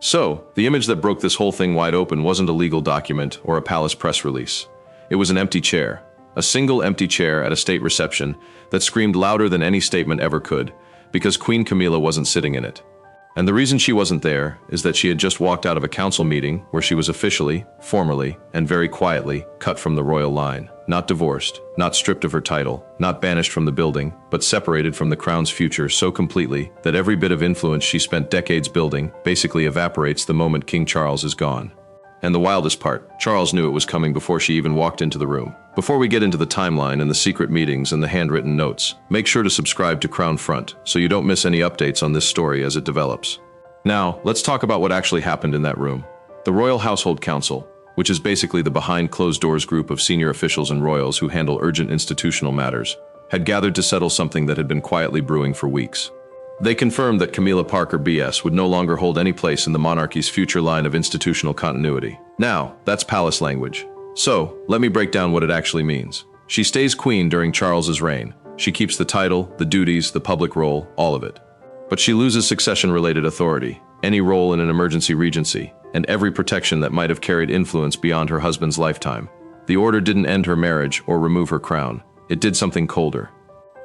So, the image that broke this whole thing wide open wasn't a legal document or a palace press release. It was an empty chair. A single empty chair at a state reception that screamed louder than any statement ever could, because Queen Camilla wasn't sitting in it. And the reason she wasn't there is that she had just walked out of a council meeting where she was officially, formally, and very quietly cut from the royal line. Not divorced, not stripped of her title, not banished from the building, but separated from the crown's future so completely that every bit of influence she spent decades building basically evaporates the moment King Charles is gone. And the wildest part, Charles knew it was coming before she even walked into the room. Before we get into the timeline and the secret meetings and the handwritten notes, make sure to subscribe to Crown Front so you don't miss any updates on this story as it develops. Now, let's talk about what actually happened in that room. The Royal Household Council, which is basically the behind-closed-doors group of senior officials and royals who handle urgent institutional matters, had gathered to settle something that had been quietly brewing for weeks. They confirmed that Camilla Parker BS would no longer hold any place in the monarchy's future line of institutional continuity. Now, that's palace language. So, let me break down what it actually means. She stays queen during Charles's reign. She keeps the title, the duties, the public role, all of it. But she loses succession-related authority, any role in an emergency regency, and every protection that might have carried influence beyond her husband's lifetime. The order didn't end her marriage or remove her crown. It did something colder.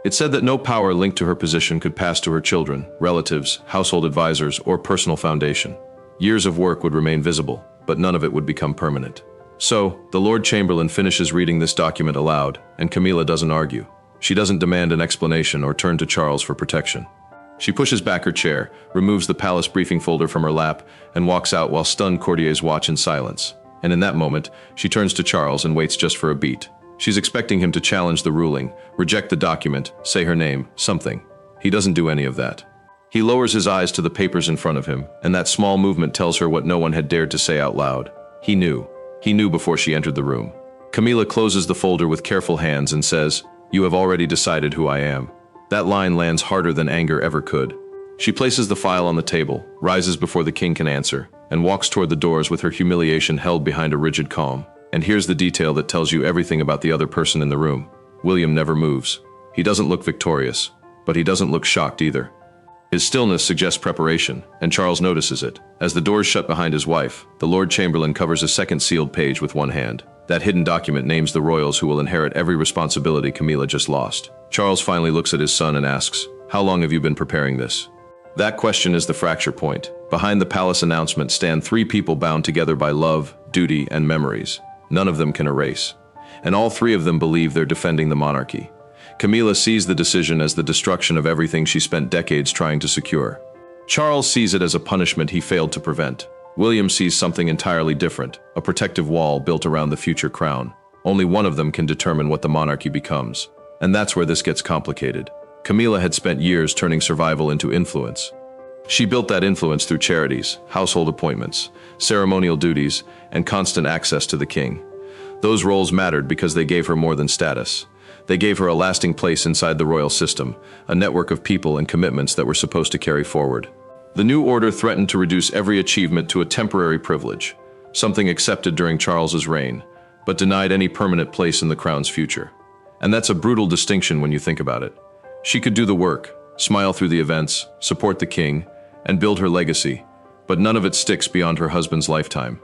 It said that no power linked to her position could pass to her children, relatives, household advisors, or personal foundation. Years of work would remain visible, but none of it would become permanent. So, the Lord Chamberlain finishes reading this document aloud, and Camilla doesn't argue. She doesn't demand an explanation or turn to Charles for protection. She pushes back her chair, removes the palace briefing folder from her lap, and walks out while stunned courtiers watch in silence. And in that moment, she turns to Charles and waits just for a beat. She's expecting him to challenge the ruling, reject the document, say her name, something. He doesn't do any of that. He lowers his eyes to the papers in front of him, and that small movement tells her what no one had dared to say out loud. He knew. He knew before she entered the room. Camilla closes the folder with careful hands and says, "You have already decided who I am." That line lands harder than anger ever could. She places the file on the table, rises before the king can answer, and walks toward the doors with her humiliation held behind a rigid calm. And here's the detail that tells you everything about the other person in the room. William never moves. He doesn't look victorious, but he doesn't look shocked either. His stillness suggests preparation, and Charles notices it. As the doors shut behind his wife, the Lord Chamberlain covers a second sealed page with one hand. That hidden document names the royals who will inherit every responsibility Camilla just lost. Charles finally looks at his son and asks, "How long have you been preparing this?" That question is the fracture point. Behind the palace announcement stand three people bound together by love, duty, and memories. None of them can erase. And all three of them believe they're defending the monarchy. Camilla sees the decision as the destruction of everything she spent decades trying to secure. Charles sees it as a punishment he failed to prevent. William sees something entirely different, a protective wall built around the future crown. Only one of them can determine what the monarchy becomes. And that's where this gets complicated. Camilla had spent years turning survival into influence. She built that influence through charities, household appointments, ceremonial duties, and constant access to the king. Those roles mattered because they gave her more than status. They gave her a lasting place inside the royal system, a network of people and commitments that were supposed to carry forward. The new order threatened to reduce every achievement to a temporary privilege, something accepted during Charles's reign, but denied any permanent place in the crown's future. And that's a brutal distinction when you think about it. She could do the work, smile through the events, support the king, and build her legacy, but none of it sticks beyond her husband's lifetime.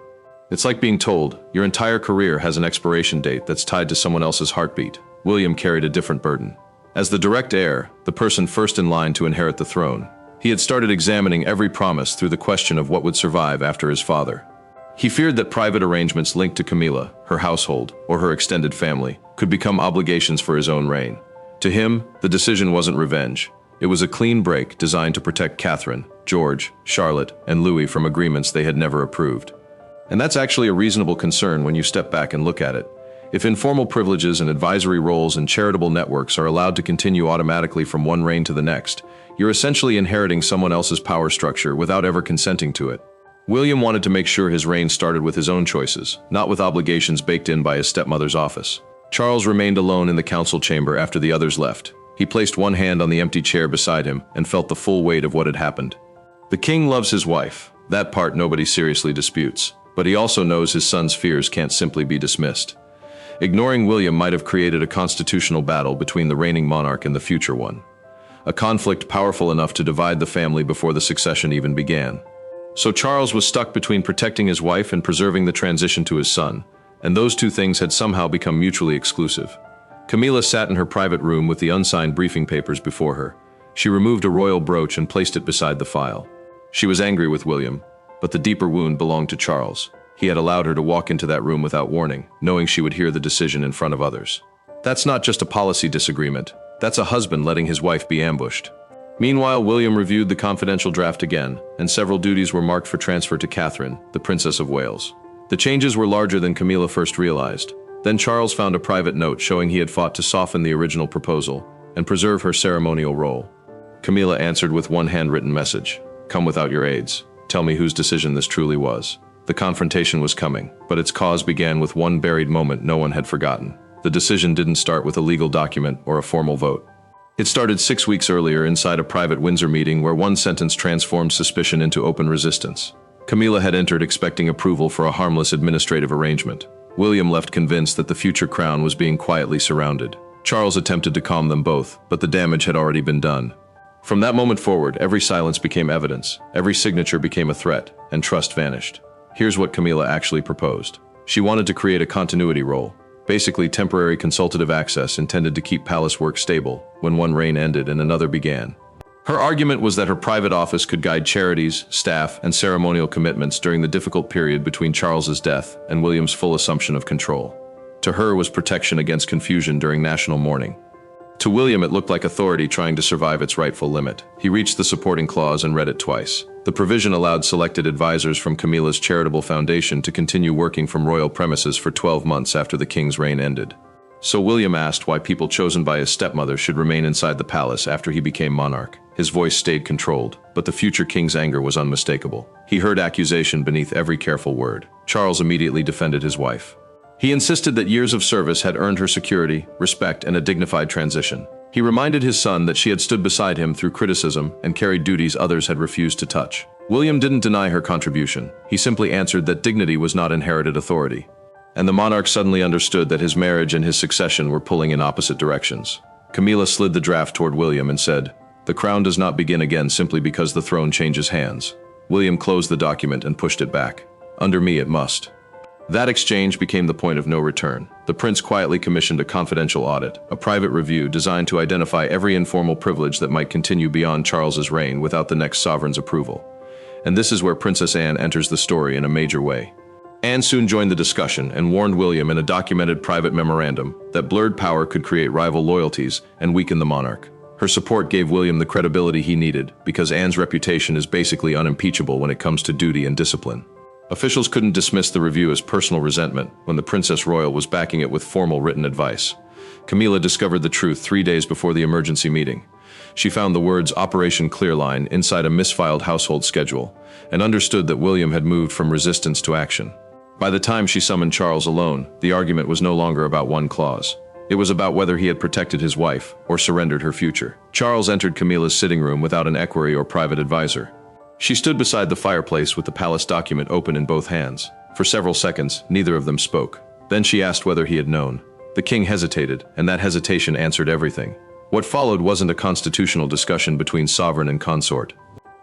It's like being told, your entire career has an expiration date that's tied to someone else's heartbeat. William carried a different burden. As the direct heir, the person first in line to inherit the throne, he had started examining every promise through the question of what would survive after his father. He feared that private arrangements linked to Camilla, her household, or her extended family could become obligations for his own reign. To him, the decision wasn't revenge. It was a clean break designed to protect Catherine, George, Charlotte, and Louis from agreements they had never approved. And that's actually a reasonable concern when you step back and look at it. If informal privileges and advisory roles and charitable networks are allowed to continue automatically from one reign to the next, you're essentially inheriting someone else's power structure without ever consenting to it. William wanted to make sure his reign started with his own choices, not with obligations baked in by his stepmother's office. Charles remained alone in the council chamber after the others left. He placed one hand on the empty chair beside him and felt the full weight of what had happened. The king loves his wife. That part nobody seriously disputes. But he also knows his son's fears can't simply be dismissed. Ignoring William might have created a constitutional battle between the reigning monarch and the future one. A conflict powerful enough to divide the family before the succession even began. So Charles was stuck between protecting his wife and preserving the transition to his son, and those two things had somehow become mutually exclusive. Camilla sat in her private room with the unsigned briefing papers before her. She removed a royal brooch and placed it beside the file. She was angry with William, but the deeper wound belonged to Charles. He had allowed her to walk into that room without warning, knowing she would hear the decision in front of others. That's not just a policy disagreement. That's a husband letting his wife be ambushed. Meanwhile, William reviewed the confidential draft again, and several duties were marked for transfer to Catherine, the Princess of Wales. The changes were larger than Camilla first realized. Then Charles found a private note showing he had fought to soften the original proposal and preserve her ceremonial role. Camilla answered with one handwritten message: "Come without your aides. Tell me whose decision this truly was." The confrontation was coming, but its cause began with one buried moment no one had forgotten. The decision didn't start with a legal document or a formal vote. It started 6 weeks earlier inside a private Windsor meeting where one sentence transformed suspicion into open resistance. Camilla had entered expecting approval for a harmless administrative arrangement. William left convinced that the future crown was being quietly surrounded. Charles attempted to calm them both, but the damage had already been done. From that moment forward, every silence became evidence, every signature became a threat, and trust vanished. Here's what Camilla actually proposed. She wanted to create a continuity role, basically temporary consultative access intended to keep palace work stable when one reign ended and another began. Her argument was that her private office could guide charities, staff, and ceremonial commitments during the difficult period between Charles's death and William's full assumption of control. To her was protection against confusion during national mourning. To William, it looked like authority trying to survive its rightful limit. He reached the supporting clause and read it twice. The provision allowed selected advisors from Camilla's charitable foundation to continue working from royal premises for 12 months after the king's reign ended. So William asked why people chosen by his stepmother should remain inside the palace after he became monarch. His voice stayed controlled, but the future king's anger was unmistakable. He heard accusation beneath every careful word. Charles immediately defended his wife. He insisted that years of service had earned her security, respect, and a dignified transition. He reminded his son that she had stood beside him through criticism and carried duties others had refused to touch. William didn't deny her contribution. He simply answered that dignity was not inherited authority. And the monarch suddenly understood that his marriage and his succession were pulling in opposite directions. Camilla slid the draft toward William and said, "The crown does not begin again simply because the throne changes hands." William closed the document and pushed it back. "Under me it must." That exchange became the point of no return. The prince quietly commissioned a confidential audit, a private review designed to identify every informal privilege that might continue beyond Charles's reign without the next sovereign's approval. And this is where Princess Anne enters the story in a major way. Anne soon joined the discussion and warned William in a documented private memorandum that blurred power could create rival loyalties and weaken the monarch. Her support gave William the credibility he needed because Anne's reputation is basically unimpeachable when it comes to duty and discipline. Officials couldn't dismiss the review as personal resentment when the Princess Royal was backing it with formal written advice. Camilla discovered the truth 3 days before the emergency meeting. She found the words Operation Clearline inside a misfiled household schedule and understood that William had moved from resistance to action. By the time she summoned Charles alone, the argument was no longer about one clause. It was about whether he had protected his wife or surrendered her future. Charles entered Camilla's sitting room without an equerry or private advisor. She stood beside the fireplace with the palace document open in both hands. For several seconds, neither of them spoke. Then she asked whether he had known. The king hesitated, and that hesitation answered everything. What followed wasn't a constitutional discussion between sovereign and consort.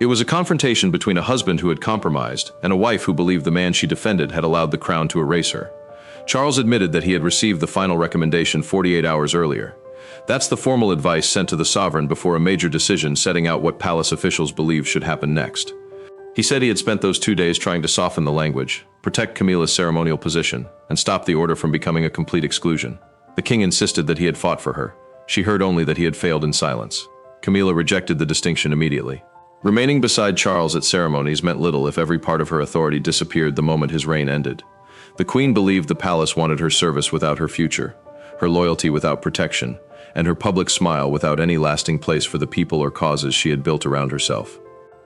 It was a confrontation between a husband who had compromised and a wife who believed the man she defended had allowed the crown to erase her. Charles admitted that he had received the final recommendation 48 hours earlier. That's the formal advice sent to the sovereign before a major decision setting out what palace officials believed should happen next. He said he had spent those 2 days trying to soften the language, protect Camilla's ceremonial position, and stop the order from becoming a complete exclusion. The king insisted that he had fought for her. She heard only that he had failed in silence. Camilla rejected the distinction immediately. Remaining beside Charles at ceremonies meant little if every part of her authority disappeared the moment his reign ended. The queen believed the palace wanted her service without her future, her loyalty without protection, and her public smile without any lasting place for the people or causes she had built around herself.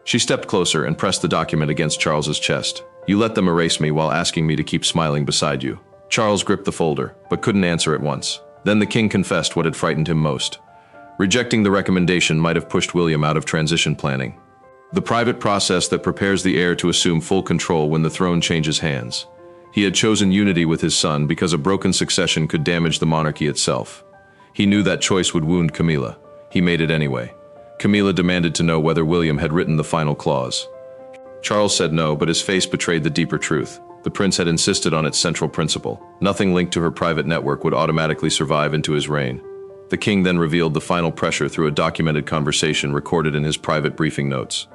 She stepped closer and pressed the document against Charles's chest. "You let them erase me while asking me to keep smiling beside you." Charles gripped the folder, but couldn't answer at once. Then the king confessed what had frightened him most. Rejecting the recommendation might have pushed William out of transition planning. The private process that prepares the heir to assume full control when the throne changes hands. He had chosen unity with his son because a broken succession could damage the monarchy itself. He knew that choice would wound Camilla. He made it anyway. Camilla demanded to know whether William had written the final clause. Charles said no, but his face betrayed the deeper truth. The prince had insisted on its central principle. Nothing linked to her private network would automatically survive into his reign. The king then revealed the final pressure through a documented conversation recorded in his private briefing notes.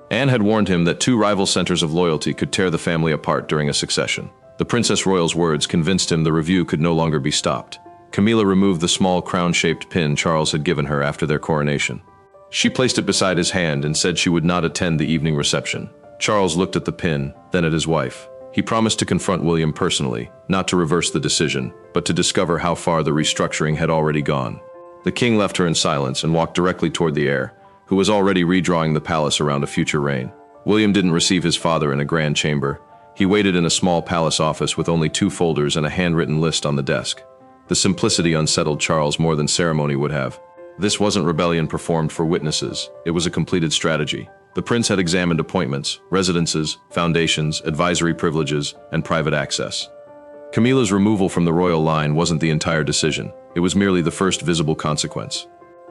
Anne had warned him that two rival centers of loyalty could tear the family apart during a succession. The Princess Royal's words convinced him the review could no longer be stopped. Camilla removed the small crown-shaped pin Charles had given her after their coronation. She placed it beside his hand and said she would not attend the evening reception. Charles looked at the pin, then at his wife. He promised to confront William personally, not to reverse the decision, but to discover how far the restructuring had already gone. The king left her in silence and walked directly toward the heir, who was already redrawing the palace around a future reign. William didn't receive his father in a grand chamber. He waited in a small palace office with only 2 folders and a handwritten list on the desk. The simplicity unsettled Charles more than ceremony would have. This wasn't rebellion performed for witnesses. It was a completed strategy. The prince had examined appointments, residences, foundations, advisory privileges, and private access. Camilla's removal from the royal line wasn't the entire decision. It was merely the first visible consequence.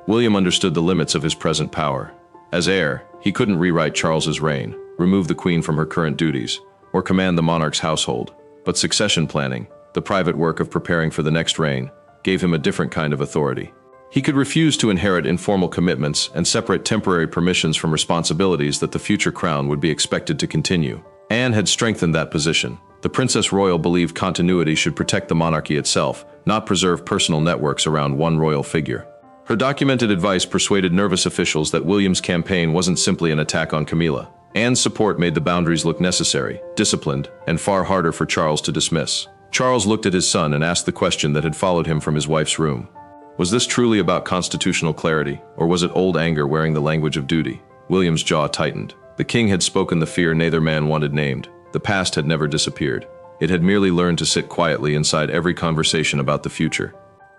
William understood the limits of his present power. As heir, he couldn't rewrite Charles's reign, remove the queen from her current duties, or command the monarch's household. But succession planning, the private work of preparing for the next reign, gave him a different kind of authority. He could refuse to inherit informal commitments and separate temporary permissions from responsibilities that the future crown would be expected to continue. Anne had strengthened that position. The Princess Royal believed continuity should protect the monarchy itself, not preserve personal networks around one royal figure. Her documented advice persuaded nervous officials that William's campaign wasn't simply an attack on Camilla. Anne's support made the boundaries look necessary, disciplined, and far harder for Charles to dismiss. Charles looked at his son and asked the question that had followed him from his wife's room. Was this truly about constitutional clarity, or was it old anger wearing the language of duty? William's jaw tightened. The king had spoken the fear neither man wanted named. The past had never disappeared. It had merely learned to sit quietly inside every conversation about the future.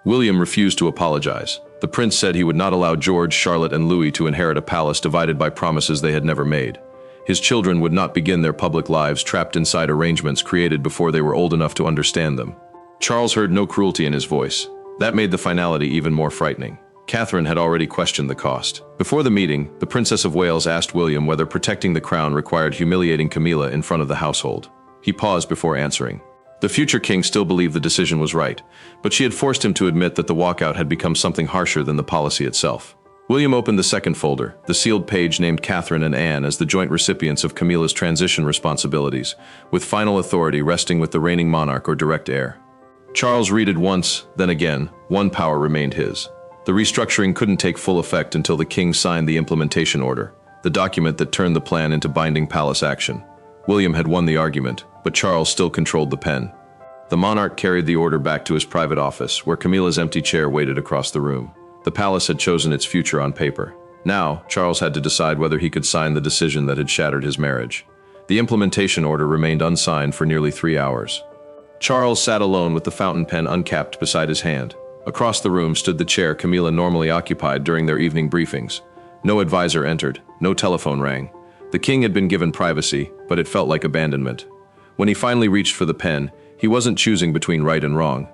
William refused to apologize. The prince said he would not allow George, Charlotte, and Louis to inherit a palace divided by promises they had never made. His children would not begin their public lives trapped inside arrangements created before they were old enough to understand them. Charles heard no cruelty in his voice. That made the finality even more frightening. Catherine had already questioned the cost. Before the meeting, the Princess of Wales asked William whether protecting the crown required humiliating Camilla in front of the household. He paused before answering. The future king still believed the decision was right, but she had forced him to admit that the walkout had become something harsher than the policy itself. William opened the second folder. The sealed page named Catherine and Anne as the joint recipients of Camilla's transition responsibilities, with final authority resting with the reigning monarch or direct heir. Charles read it once, then again. One power remained his. The restructuring couldn't take full effect until the king signed the implementation order, the document that turned the plan into binding palace action. William had won the argument, but Charles still controlled the pen. The monarch carried the order back to his private office, where Camilla's empty chair waited across the room. The palace had chosen its future on paper. Now, Charles had to decide whether he could sign the decision that had shattered his marriage. The implementation order remained unsigned for nearly 3 hours. Charles sat alone with the fountain pen uncapped beside his hand. Across the room stood the chair Camilla normally occupied during their evening briefings. No advisor entered, no telephone rang. The king had been given privacy, but it felt like abandonment. When he finally reached for the pen, he wasn't choosing between right and wrong.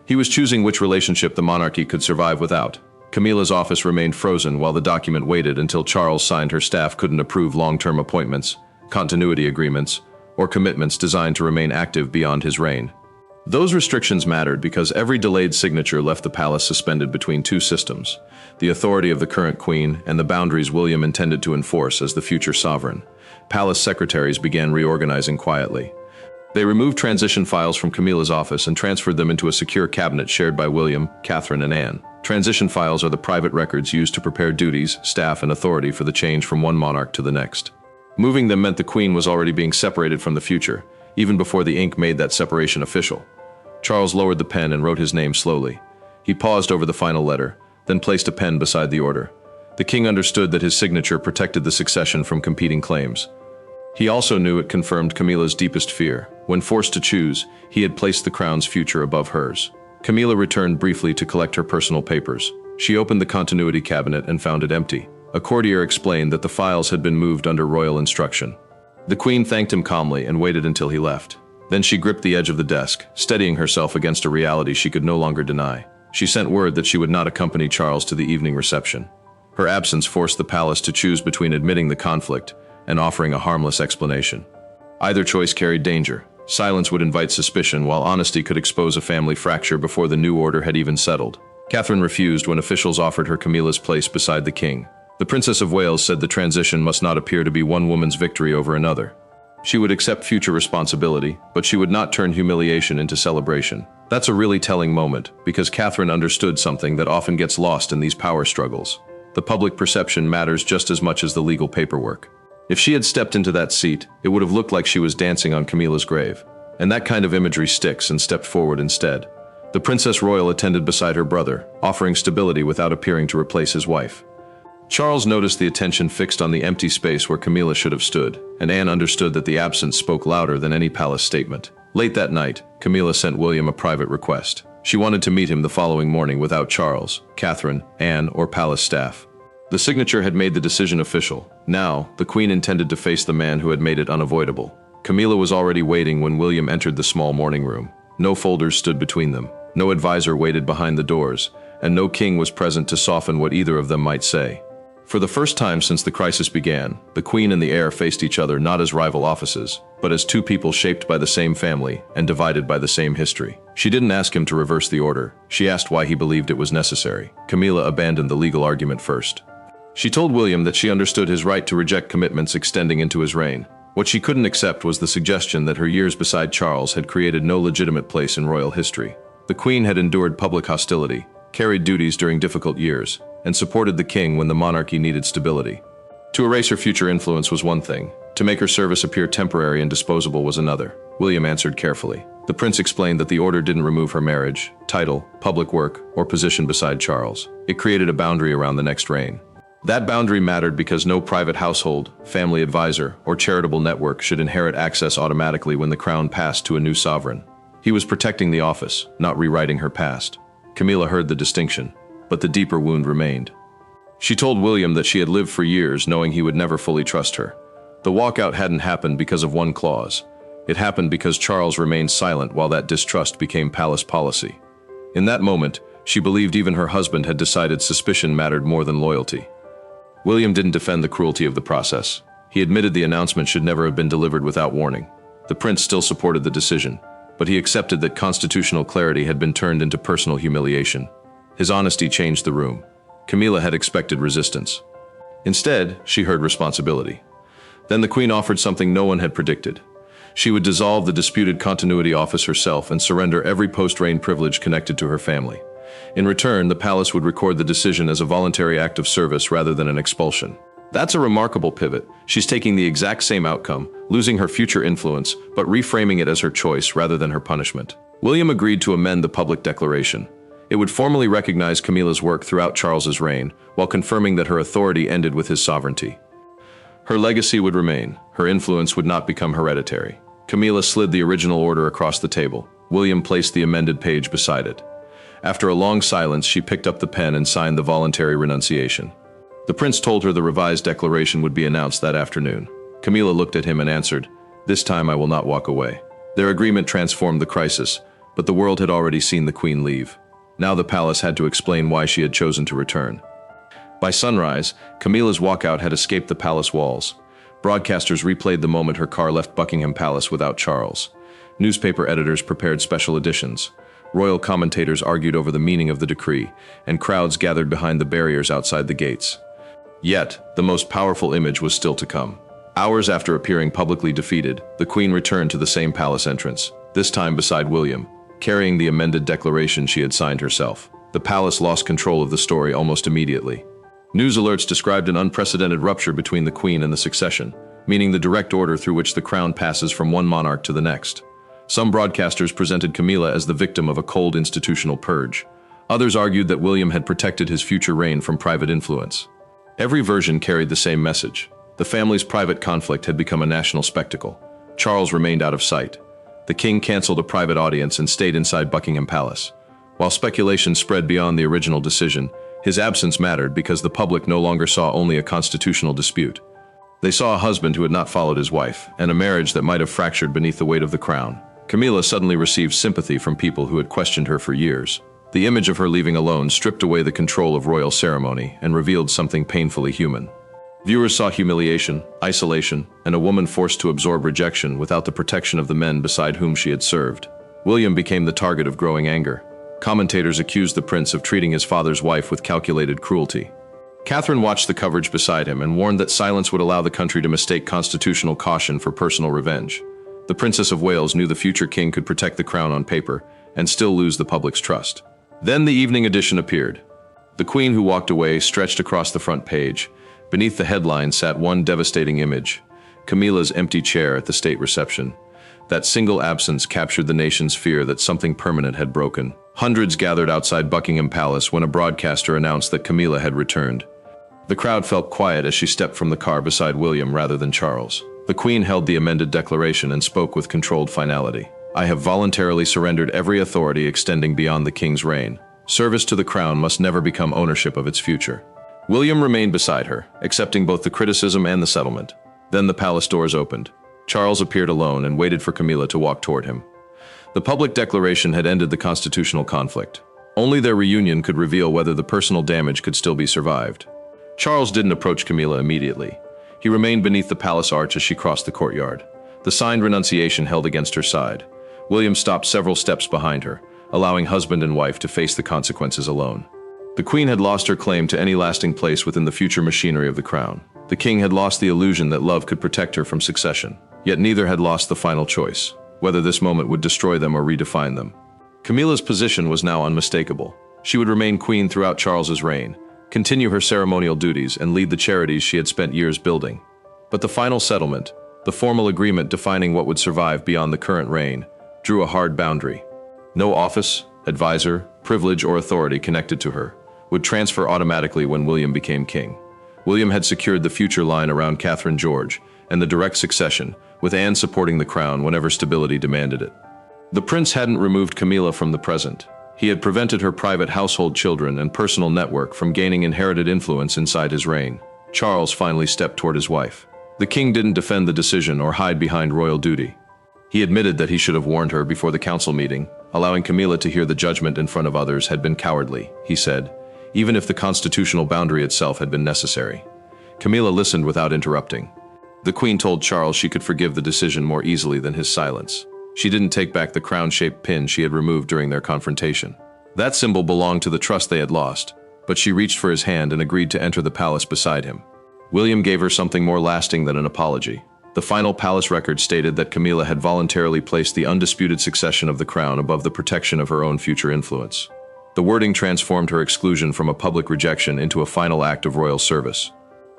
He was choosing which relationship the monarchy could survive without. Camilla's office remained frozen while the document waited until Charles signed her staff couldn't approve long-term appointments, continuity agreements, or commitments designed to remain active beyond his reign. Those restrictions mattered because every delayed signature left the palace suspended between two systems, the authority of the current queen and the boundaries William intended to enforce as the future sovereign. Palace secretaries began reorganizing quietly. They removed transition files from Camilla's office and transferred them into a secure cabinet shared by William, Catherine, and Anne. Transition files are the private records used to prepare duties, staff, and authority for the change from one monarch to the next. Moving them meant the queen was already being separated from the future, even before the ink made that separation official. Charles lowered the pen and wrote his name slowly. He paused over the final letter, then placed a pen beside the order. The king understood that his signature protected the succession from competing claims. He also knew it confirmed Camilla's deepest fear. When forced to choose, he had placed the crown's future above hers. Camilla returned briefly to collect her personal papers. She opened the continuity cabinet and found it empty. A courtier explained that the files had been moved under royal instruction. The queen thanked him calmly and waited until he left. Then she gripped the edge of the desk, steadying herself against a reality she could no longer deny. She sent word that she would not accompany Charles to the evening reception. Her absence forced the palace to choose between admitting the conflict and offering a harmless explanation. Either choice carried danger. Silence would invite suspicion, while honesty could expose a family fracture before the new order had even settled. Catherine refused when officials offered her Camilla's place beside the king. The Princess of Wales said the transition must not appear to be one woman's victory over another. She would accept future responsibility, but she would not turn humiliation into celebration. That's a really telling moment, because Catherine understood something that often gets lost in these power struggles. The public perception matters just as much as the legal paperwork. If she had stepped into that seat, it would have looked like she was dancing on Camilla's grave. And that kind of imagery sticks, and stepped forward instead. The Princess Royal attended beside her brother, offering stability without appearing to replace his wife. Charles noticed the attention fixed on the empty space where Camilla should have stood, and Anne understood that the absence spoke louder than any palace statement. Late that night, Camilla sent William a private request. She wanted to meet him the following morning without Charles, Catherine, Anne, or palace staff. The signature had made the decision official. Now, the Queen intended to face the man who had made it unavoidable. Camilla was already waiting when William entered the small morning room. No folders stood between them. No advisor waited behind the doors, and no king was present to soften what either of them might say. For the first time since the crisis began, the Queen and the heir faced each other not as rival offices, but as two people shaped by the same family and divided by the same history. She didn't ask him to reverse the order. She asked why he believed it was necessary. Camilla abandoned the legal argument first. She told William that she understood his right to reject commitments extending into his reign. What she couldn't accept was the suggestion that her years beside Charles had created no legitimate place in royal history. The Queen had endured public hostility, carried duties during difficult years, and supported the king when the monarchy needed stability. To erase her future influence was one thing. To make her service appear temporary and disposable was another. William answered carefully. The prince explained that the order didn't remove her marriage, title, public work, or position beside Charles. It created a boundary around the next reign. That boundary mattered because no private household, family advisor, or charitable network should inherit access automatically when the crown passed to a new sovereign. He was protecting the office, not rewriting her past. Camilla heard the distinction, but the deeper wound remained. She told William that she had lived for years knowing he would never fully trust her. The walkout hadn't happened because of one clause. It happened because Charles remained silent while that distrust became palace policy. In that moment, she believed even her husband had decided suspicion mattered more than loyalty. William didn't defend the cruelty of the process. He admitted the announcement should never have been delivered without warning. The prince still supported the decision, but he accepted that constitutional clarity had been turned into personal humiliation. His honesty changed the room. Camilla had expected resistance. Instead, she heard responsibility. Then the Queen offered something no one had predicted. She would dissolve the disputed continuity office herself and surrender every post-reign privilege connected to her family. In return, the palace would record the decision as a voluntary act of service rather than an expulsion. That's a remarkable pivot. She's taking the exact same outcome, losing her future influence, but reframing it as her choice rather than her punishment. William agreed to amend the public declaration. It would formally recognize Camilla's work throughout Charles's reign, while confirming that her authority ended with his sovereignty. Her legacy would remain. Her influence would not become hereditary. Camilla slid the original order across the table. William placed the amended page beside it. After a long silence, she picked up the pen and signed the voluntary renunciation. The prince told her the revised declaration would be announced that afternoon. Camilla looked at him and answered, "This time I will not walk away." Their agreement transformed the crisis, but the world had already seen the Queen leave. Now the palace had to explain why she had chosen to return. By sunrise, Camilla's walkout had escaped the palace walls. Broadcasters replayed the moment her car left Buckingham Palace without Charles. Newspaper editors prepared special editions. Royal commentators argued over the meaning of the decree, and crowds gathered behind the barriers outside the gates. Yet, the most powerful image was still to come. Hours after appearing publicly defeated, the Queen returned to the same palace entrance, this time beside William, carrying the amended declaration she had signed herself. The palace lost control of the story almost immediately. News alerts described an unprecedented rupture between the Queen and the succession, meaning the direct order through which the crown passes from one monarch to the next. Some broadcasters presented Camilla as the victim of a cold institutional purge. Others argued that William had protected his future reign from private influence. Every version carried the same message. The family's private conflict had become a national spectacle. Charles remained out of sight. The king canceled a private audience and stayed inside Buckingham Palace. While speculation spread beyond the original decision, his absence mattered because the public no longer saw only a constitutional dispute. They saw a husband who had not followed his wife, and a marriage that might have fractured beneath the weight of the crown. Camilla suddenly received sympathy from people who had questioned her for years. The image of her leaving alone stripped away the control of royal ceremony and revealed something painfully human. Viewers saw humiliation, isolation, and a woman forced to absorb rejection without the protection of the men beside whom she had served. William became the target of growing anger. Commentators accused the prince of treating his father's wife with calculated cruelty. Catherine watched the coverage beside him and warned that silence would allow the country to mistake constitutional caution for personal revenge. The Princess of Wales knew the future king could protect the crown on paper and still lose the public's trust. Then the evening edition appeared. The queen who walked away stretched across the front page. Beneath the headline sat one devastating image: Camilla's empty chair at the state reception. That single absence captured the nation's fear that something permanent had broken. Hundreds gathered outside Buckingham Palace when a broadcaster announced that Camilla had returned. The crowd felt quiet as she stepped from the car beside William rather than Charles. The Queen held the amended declaration and spoke with controlled finality. "I have voluntarily surrendered every authority extending beyond the King's reign. Service to the Crown must never become ownership of its future." William remained beside her, accepting both the criticism and the settlement. Then the palace doors opened. Charles appeared alone and waited for Camilla to walk toward him. The public declaration had ended the constitutional conflict. Only their reunion could reveal whether the personal damage could still be survived. Charles didn't approach Camilla immediately. He remained beneath the palace arch as she crossed the courtyard, the signed renunciation held against her side. William stopped several steps behind her, allowing husband and wife to face the consequences alone. The Queen had lost her claim to any lasting place within the future machinery of the crown. The King had lost the illusion that love could protect her from succession. Yet neither had lost the final choice, whether this moment would destroy them or redefine them. Camilla's position was now unmistakable. She would remain queen throughout Charles's reign, continue her ceremonial duties, and lead the charities she had spent years building. But the final settlement, the formal agreement defining what would survive beyond the current reign, drew a hard boundary. No office, advisor, privilege, or authority connected to her would transfer automatically when William became king. William had secured the future line around Catherine George and the direct succession, with Anne supporting the crown whenever stability demanded it. The prince hadn't removed Camilla from the present. He had prevented her private household children and personal network from gaining inherited influence inside his reign. Charles finally stepped toward his wife. The king didn't defend the decision or hide behind royal duty. He admitted that he should have warned her before the council meeting. Allowing Camilla to hear the judgment in front of others had been cowardly, he said, even if the constitutional boundary itself had been necessary. Camilla listened without interrupting. The Queen told Charles she could forgive the decision more easily than his silence. She didn't take back the crown-shaped pin she had removed during their confrontation. That symbol belonged to the trust they had lost, but she reached for his hand and agreed to enter the palace beside him. William gave her something more lasting than an apology. The final palace record stated that Camilla had voluntarily placed the undisputed succession of the crown above the protection of her own future influence. The wording transformed her exclusion from a public rejection into a final act of royal service.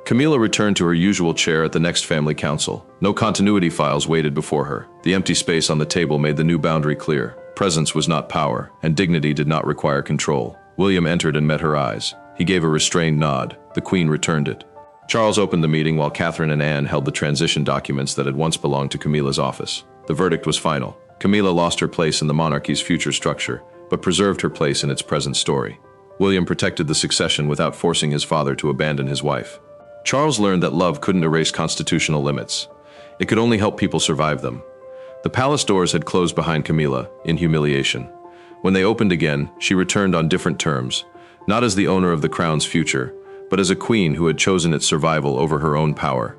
Camilla returned to her usual chair at the next family council. No continuity files waited before her. The empty space on the table made the new boundary clear. Presence was not power, and dignity did not require control. William entered and met her eyes. He gave a restrained nod. The Queen returned it. Charles opened the meeting while Catherine and Anne held the transition documents that had once belonged to Camilla's office. The verdict was final. Camilla lost her place in the monarchy's future structure, but preserved her place in its present story. William protected the succession without forcing his father to abandon his wife. Charles learned that love couldn't erase constitutional limits. It could only help people survive them. The palace doors had closed behind Camilla, in humiliation. When they opened again, she returned on different terms, not as the owner of the crown's future, but as a queen who had chosen its survival over her own power.